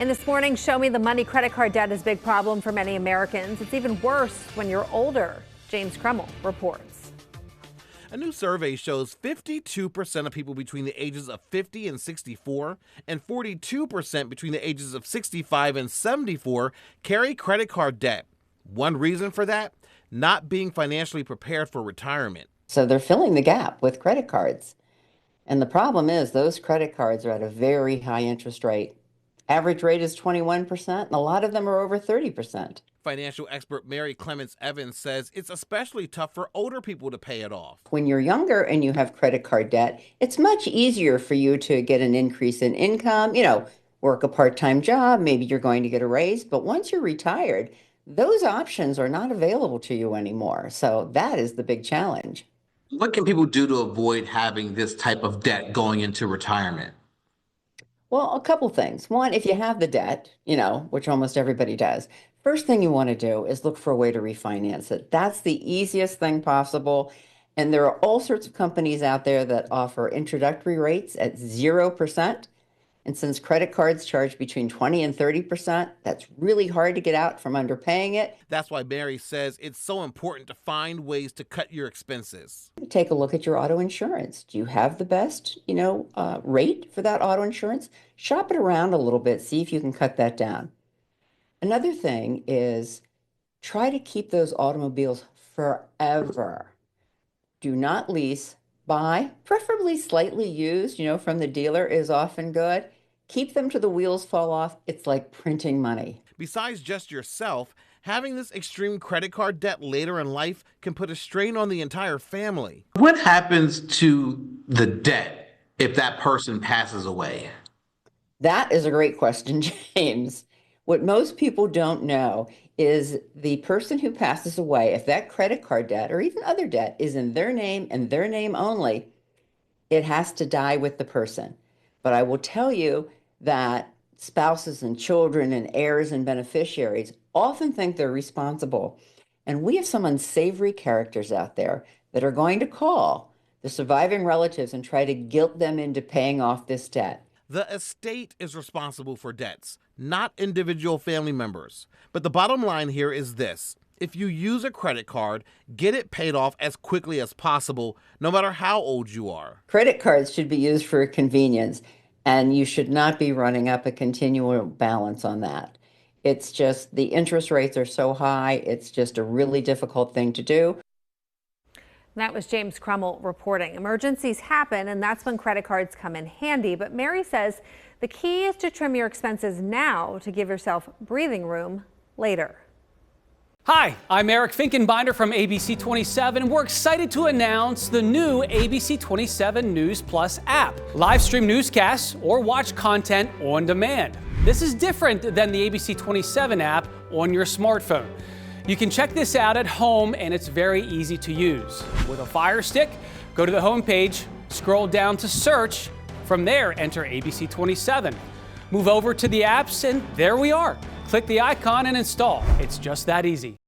And this morning, Show Me the Money credit card debt is a big problem for many Americans. It's even worse when you're older. James Kreml reports. A new survey shows 52% of people between the ages of 50 and 64 and 42% between the ages of 65 and 74 carry credit card debt. One reason for that? Not being financially prepared for retirement. So they're filling the gap with credit cards. And the problem is those credit cards are at a very high interest rate. Average rate is 21%, and a lot of them are over 30%. Financial expert Mary Clements Evans says it's especially tough for older people to pay it off. When you're younger and you have credit card debt, it's much easier for you to get an increase in income, work a part-time job, maybe you're going to get a raise. But once you're retired, those options are not available to you anymore. So that is the big challenge. What can people do to avoid having this type of debt going into retirement? Well, a couple things. One, if you have the debt, which almost everybody does, first thing you want to do is look for a way to refinance it. That's the easiest thing possible. And there are all sorts of companies out there that offer introductory rates at 0%. And since credit cards charge between 20 and 30%, that's really hard to get out from underpaying it. That's why Mary says it's so important to find ways to cut your expenses. Take a look at your auto insurance. Do you have the best, rate for that auto insurance? Shop it around a little bit, see if you can cut that down. Another thing is try to keep those automobiles forever. Do not lease. Buy, preferably slightly used, from the dealer is often good. Keep them till the wheels fall off. It's like printing money. Besides just yourself, having this extreme credit card debt later in life can put a strain on the entire family. What happens to the debt if that person passes away? That is a great question, James. What most people don't know is the person who passes away, if that credit card debt or even other debt is in their name and their name only, it has to die with the person. But I will tell you that spouses and children and heirs and beneficiaries often think they're responsible. And we have some unsavory characters out there that are going to call the surviving relatives and try to guilt them into paying off this debt. The estate is responsible for debts, not individual family members. But the bottom line here is this. If you use a credit card, get it paid off as quickly as possible, no matter how old you are. Credit cards should be used for convenience, and you should not be running up a continual balance on that. It's just the interest rates are so high, it's just a really difficult thing to do. That was James Kreml reporting. Emergencies happen, and that's when credit cards come in handy. But Mary says the key is to trim your expenses now to give yourself breathing room later. Hi, I'm Eric Finkenbinder from ABC 27, and we're excited to announce the new ABC 27 News Plus app. Live stream newscasts or watch content on demand. This is different than the ABC 27 app on your smartphone. You can check this out at home, and it's very easy to use. With a Fire Stick, go to the home page, scroll down to search. From there, enter ABC 27. Move over to the apps, and there we are. Click the icon and install. It's just that easy.